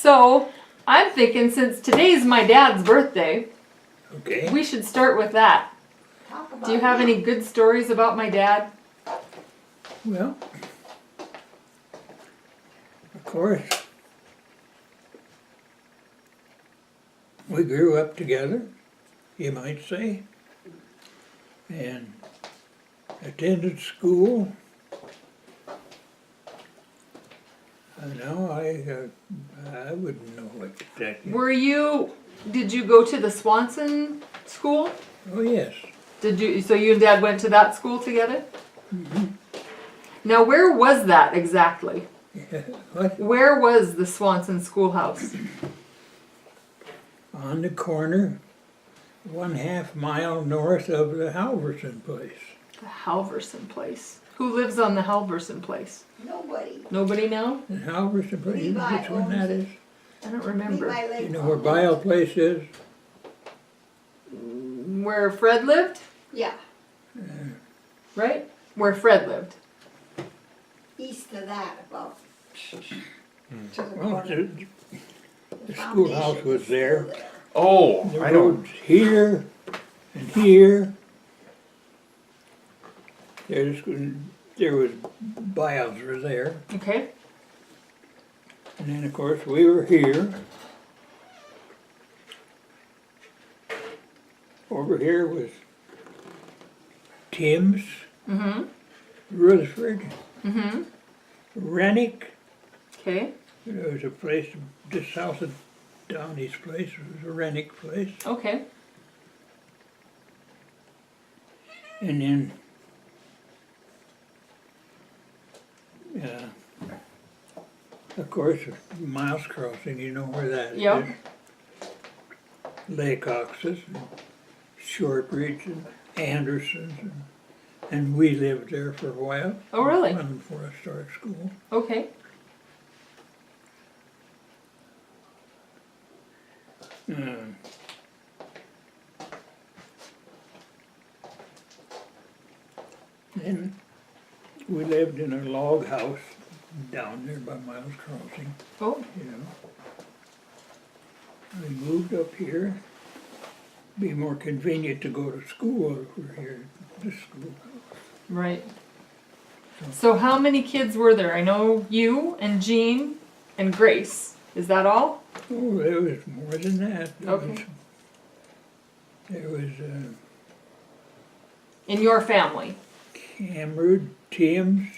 So, I'm thinking since today's my dad's birthday, Okay. we should start with that. Talk about Do you have it. any good stories about my dad? Well, of course, we grew up together, you might say, and attended school. And now I wouldn't know what exactly. Did you go to the Swanson School? Oh, yes. So you and Dad went to that school together? Now where was that exactly? What? Where was the Swanson Schoolhouse? On the corner, 1/2 mile north of the Halverson place. The Halverson place. Who lives on the Halverson place? Nobody. Nobody now? The Halverson place, you know Levi which one that owns is? I don't remember. Levi Lake You know where owns Bile it. Place is? Where Fred lived? Yeah, Right? Where Fred lived. east of that about. To the Well, corner. the schoolhouse foundation was is there. still Oh, The I know. roads here and here. There was Biles were there. Okay. And then, of course, we were here. Over here was Tim's, Mm-hmm. Rutherford, Mm-hmm. Rennick. Okay. There was a place just south of Downey's place. It was a Rennick place. Okay. And then, of course, Miles Crossing, you know where that Yep. is. Lake Oxus, and Shortridge, and Anderson's, and we lived there for a while. Oh, really? Before I started school. Okay. Then we lived in a log house down there by Miles Crossing, Oh. you know. We moved up here. Be more convenient to go to school over here, this school. Right. So how many kids were there? I know you and Jean and Grace. Is that all? Oh, there was more than that. Okay. There was In your family? Cameron, Tim's,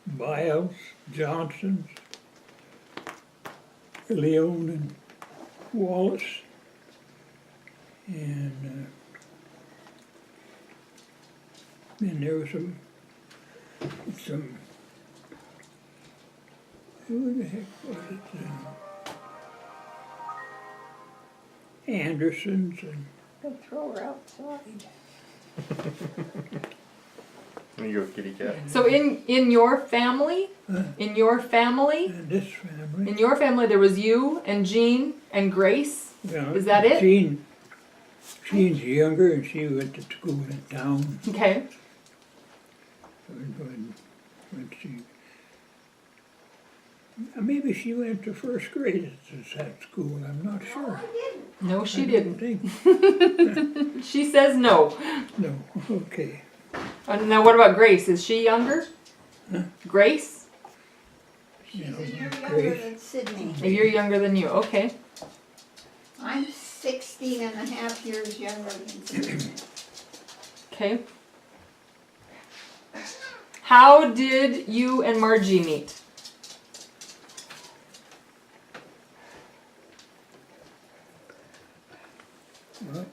Biles, Johnson's, Leone and Wallace, and then there was some, who the heck was it? Andersons and They'll throw her outside. There you go, kitty cat. So in your family? In your family? this family. In your family there was you and Jean and Grace? Yeah, Is that it? Jean's younger, and she went to school in town. Okay. When she, maybe she went to first grade at that school. I'm not sure. No, she I didn't. think. She says no. No. Okay. Now what about Grace? Is she younger? Grace? You know, She's a year younger Grace. than Sydney. A year younger than you. Okay. I'm 16 and a half years younger than Sydney. Okay. How did you and Margie meet? Well,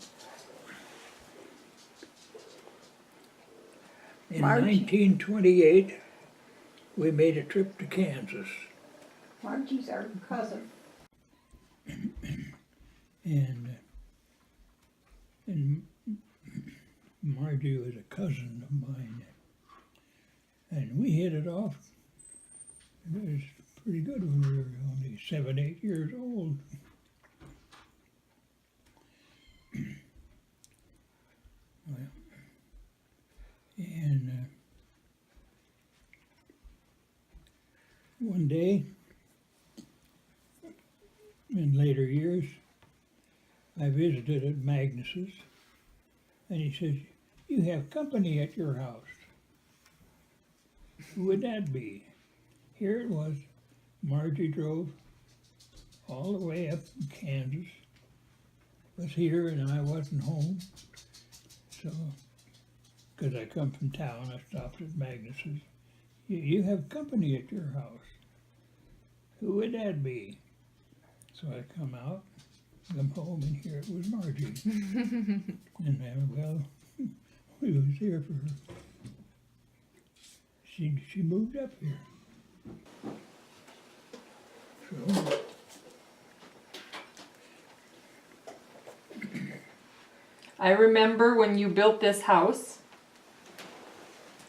in Margie. 1928, we made a trip to Kansas, Margie's our cousin. and Margie was a cousin of mine, and we hit it off. It was pretty good when we were only 7, 8 years old. Well, and one day in later years, I visited at Magnus's, and he says, "You have company at your house. Who would that be?" Here it was. Margie drove all the way up from Kansas, was here, and I wasn't home. So, because I come from town, I stopped at Magnus's. You have company at your house. Who would that be?" So I come out, come home, and here it was Margie. And then, well, we was here for her. She moved up here. So, I remember when you built this house.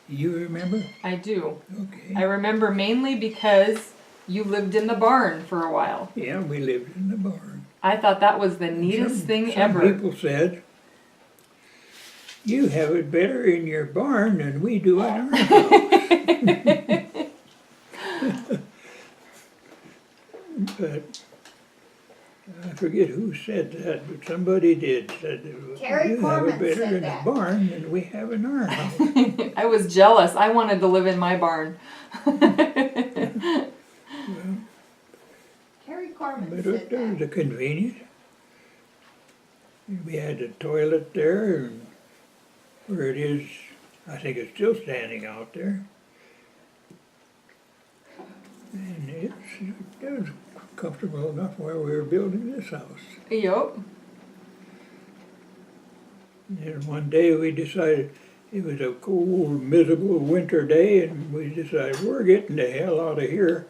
you remember? I do. Okay. I remember mainly because you lived in the barn for a while. Yeah, we lived in the barn. I thought that was the neatest thing ever. Some people said, "You have it better in your barn than we do in our house." But I forget who said that, but somebody did. Said, Terry "You have Corman it better said in that." the barn than we have in our house." I was jealous. I wanted to live in my barn. Well, Terry Corman but said it was that. a convenience. We had a toilet there, and where it is, I think it's still standing out there. And it was comfortable enough while we were building this house. Yup. And one day we decided, it was a cold, miserable winter day, and we decided we're getting the hell out of here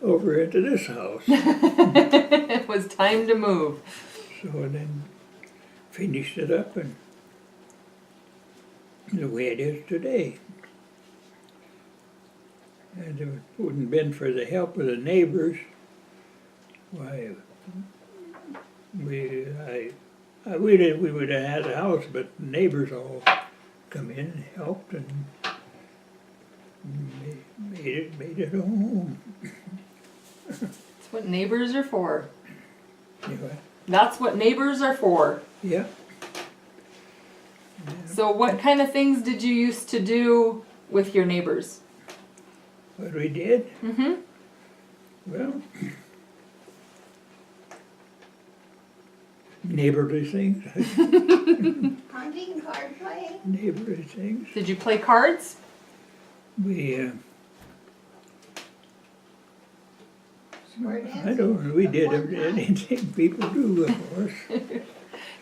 over into this house. It was time to move. So then finished it up, and the way it is today. And if it wouldn't have been for the help of the neighbors, why, we would have had a house, but the neighbors all come in and helped and made it a home. That's what neighbors are for. Anyway, That's what neighbors are for. yeah. So what kind of things did you used to do with your neighbors? What we did, Mm-hmm. well, neighborly things, Hunting, card playing, neighborly things. Did you play cards? We, square I dancing. don't know, we did One time. anything people do, of course.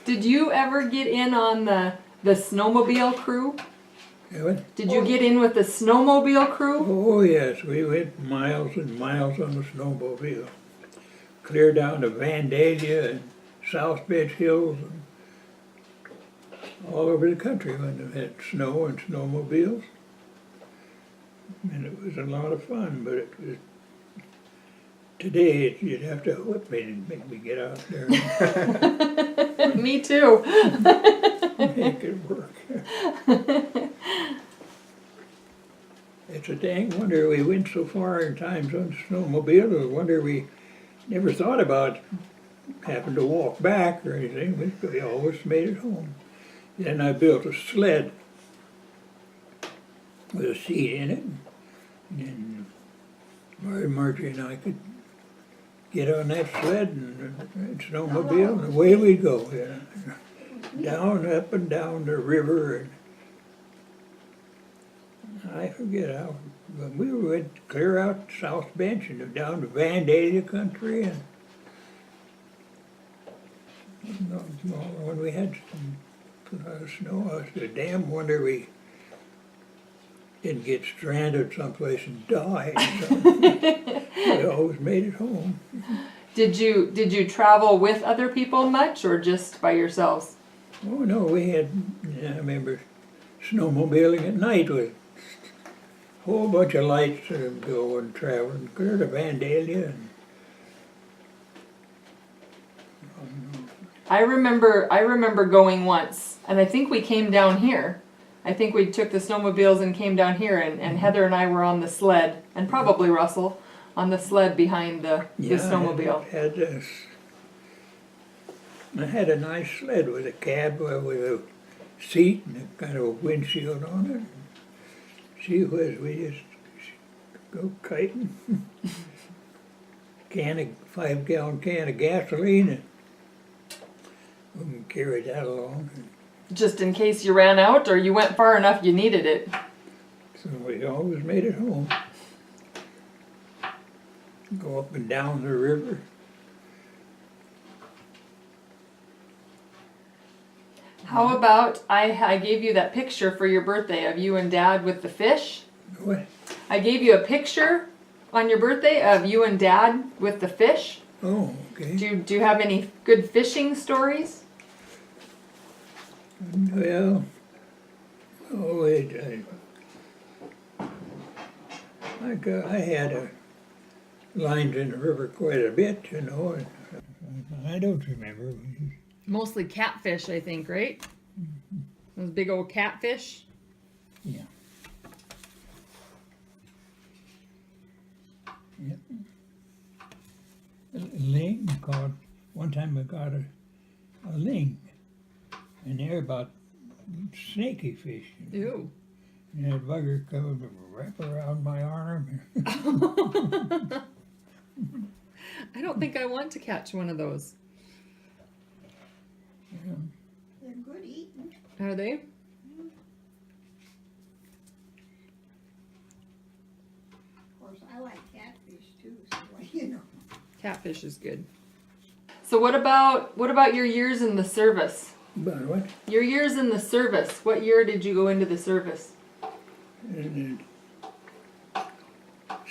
Did you ever get in on the snowmobile crew? Yeah, Did you get in with the snowmobile crew? oh, yes, we went miles and miles on the snowmobile. Clear down to Vandalia and South Bench Hills and all over the country when they had snow and snowmobiles. And it was a lot of fun, but it was, today you'd have to whip me to make me get out there and Me too. make it work. It's a dang wonder we went so far in times on the snowmobile. I wonder we never thought about having to walk back or anything. We always made it home. Then I built a sled with a seat in it. And Margie and I could get on that sled and snowmobile, and away we go. Yeah. Down, up and down the river, and I forget how, but we went clear out South Bench and down to Vandalia country, and when we had a lot of snow, I was a damn wonder we didn't get stranded someplace and die. So we always made it home. Did you travel with other people much or just by yourselves? Oh no, we had, I remember snowmobiling at night with a whole bunch of lights to go and traveling clear to Vandalia. And, I remember going once, and I think we came down here. I think we took the snowmobiles and came down here, and Heather and I were on the sled, and probably Russell. on the sled behind the snowmobile. I had a nice sled with a cab with a seat and a kind of a windshield on it. She was, we just go kiting. 5-gallon can of gasoline, and we can carry that along. Just in case you ran out or you went far enough you needed it. So we always made it home. Go up and down the river. How about I gave you that picture for your birthday of you and Dad with the fish? What? I gave you a picture on your birthday of you and Dad with the fish. Oh, okay. Do you have any good fishing stories? Well, oh, I had lines in the river quite a bit, you know. And I don't remember. Mostly catfish, I think, right? Those big old catfish. Yeah. Yep. Ling caught, one time I got a ling, and they're about snaky fish. You know? Ew. And that bugger come and wrap around my arm. I don't think I want to catch one of those. Yeah. They're good eating. Are they? Of course, I like catfish too, so you know. Catfish is good. So what about your years in the service? But what? Your years in the service. What year did you go into the service? In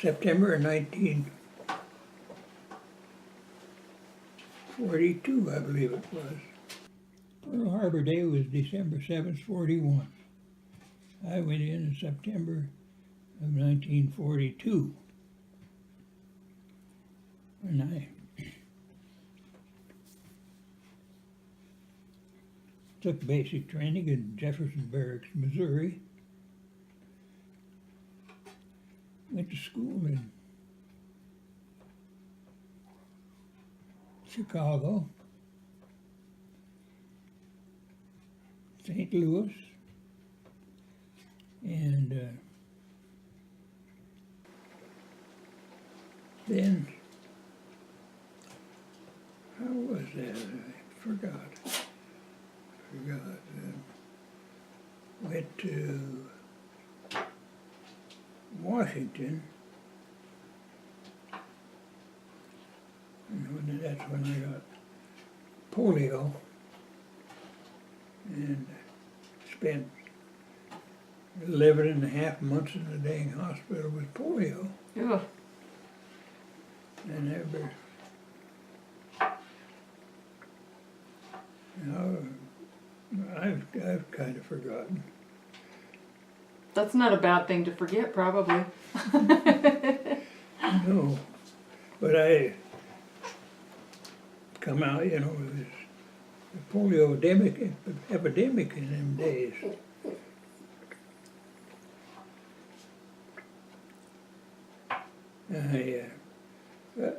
September 1942, I believe it was. Pearl Harbor Day was December 7th, 41. I went in September of 1942. And I took basic training in Jefferson Barracks, Missouri. Went to school in Chicago, St. Louis, and then, how was that? I forgot. Went to Washington, and that's when I got polio, and spent 11.5 months in the dang hospital with polio. Ew. And I've kind of forgotten. That's not a bad thing to forget, probably. No, but I come out, you know, it was the polio epidemic in them days.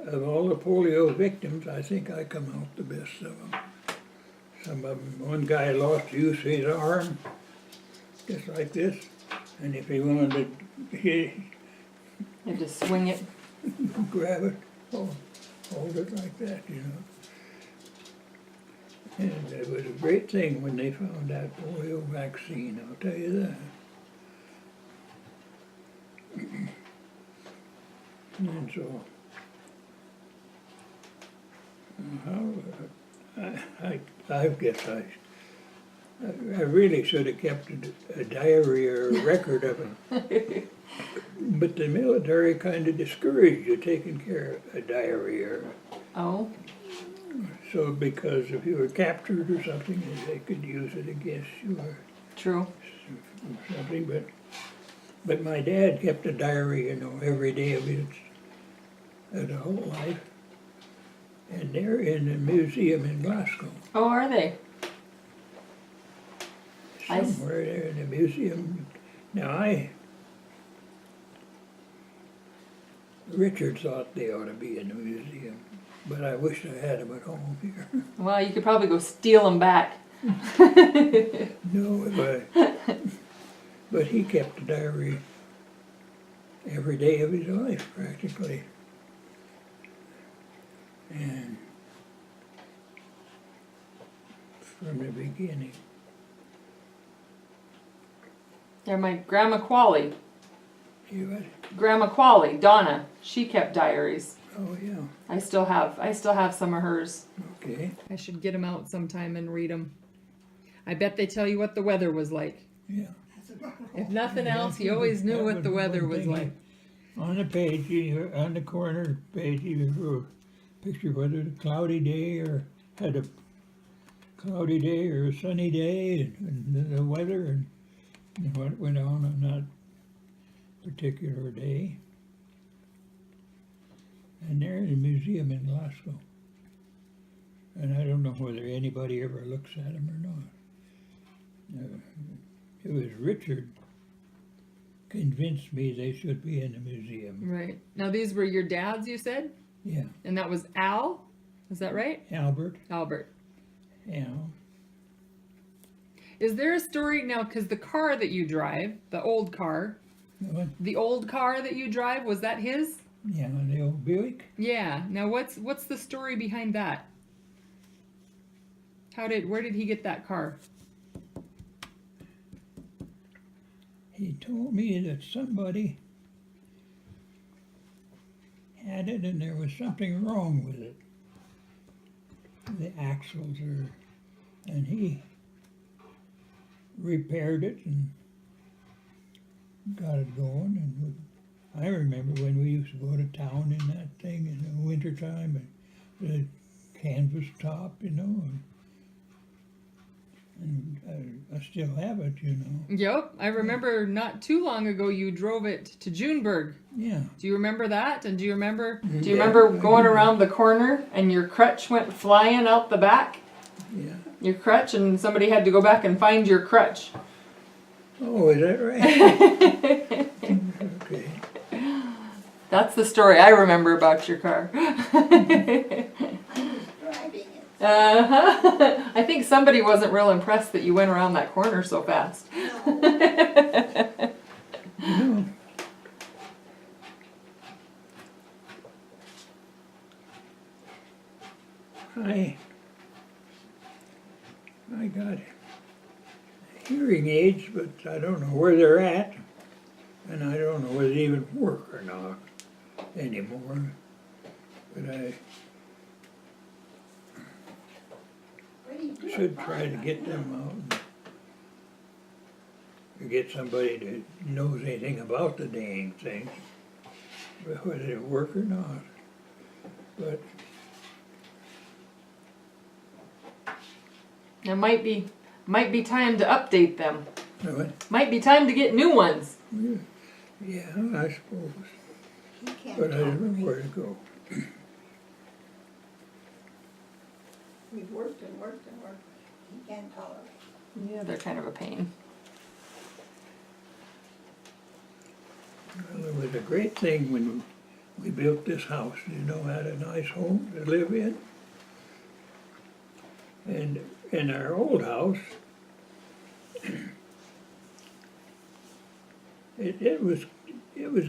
Of all the polio victims, I think I come out the best of them. Some of them, one guy lost use of his arm, just like this, and if he wanted to, he You had to swing it. grab it, hold it like that, you know. And it was a great thing when they found that polio vaccine, I'll tell you that. And so, I guess I really should have kept a diary or a record of it. But the military kind of discouraged you taking care of a diary or Oh. so because if you were captured or something, they could use it against you or True. something. But my dad kept a diary, you know, every day of his whole life. And they're in a museum in Glasgow. Oh, are they? Somewhere there in a museum. Now Richard thought they ought to be in the museum, but I wish I had them at home here. Well, you could probably go steal them back. No, but he kept a diary every day of his life, practically. And from the beginning. Yeah, my Grandma Qualley, You what? Grandma Qualley, Donna, she kept diaries. Oh, yeah, I still have some of hers. okay, I should get them out sometime and read them. I bet they tell you what the weather was like. yeah. If nothing else, he always knew what the weather was like. On the page, on the corner page, you drew a picture whether it's a cloudy day or had a cloudy day or a sunny day, and the weather and what went on that particular day. And they're in the museum in Glasgow. And I don't know whether anybody ever looks at them or not. It was Richard convinced me they should be in the museum. Right. Now these were your dad's, you said? Yeah, And that was Al? Is that right? Albert, Albert. Al. Is there a story now, because the car that you drive, the old car that you drive, was that his? Yeah, the old Buick. Yeah. Now what's the story behind that? Where did he get that car? He told me that somebody had it and there was something wrong with it. The axles and he repaired it and got it going. And I remember when we used to go to town in that thing in the wintertime, and the canvas top, and I still have it, Yep. I remember not too long ago you drove it to Juneburg. Yeah. Do you remember that? And do you remember Yeah, going around the corner and your crutch went flying out the back? Yeah. Your crutch, and somebody had to go back and find your crutch. Oh, is that right? Okay. That's the story I remember about your car. Driving it. Uh-huh. I think somebody wasn't real impressed that you went around that corner so fast. No. No. I got hearing aids, but I don't know where they're at, and I don't know whether they even work or not anymore. But I What do you do should about try to that? get them out and get somebody that knows anything about the dang thing, but whether they work or not. But It might be time to update them. uh, Might be time to get new ones. yeah, I suppose. He can't But I don't tolerate. know where to go. We've worked and worked and worked. He can't tolerate. Yeah, they're kind of a pain. Well, it was a great thing when we built this house, had a nice home to live in. And in our old house, it was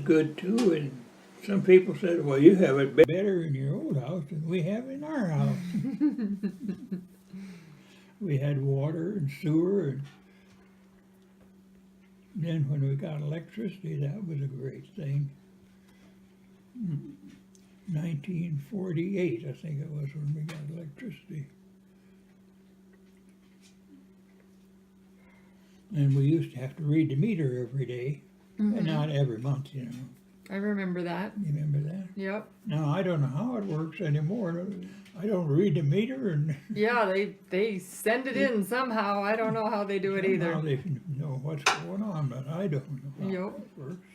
good too, and some people said, well, you have it better in your old house than we have in our house. We had water and sewer, and then when we got electricity, that was a great thing. 1948, I think it was, when we got electricity. And we used to have to read the meter every day, and not every month, I remember that. You remember that? Yep. Now, I don't know how it works anymore. I don't read the meter, and Yeah, they send it in somehow. I don't know how they do it somehow either. they know what's going on, but I don't know how Yep. it works.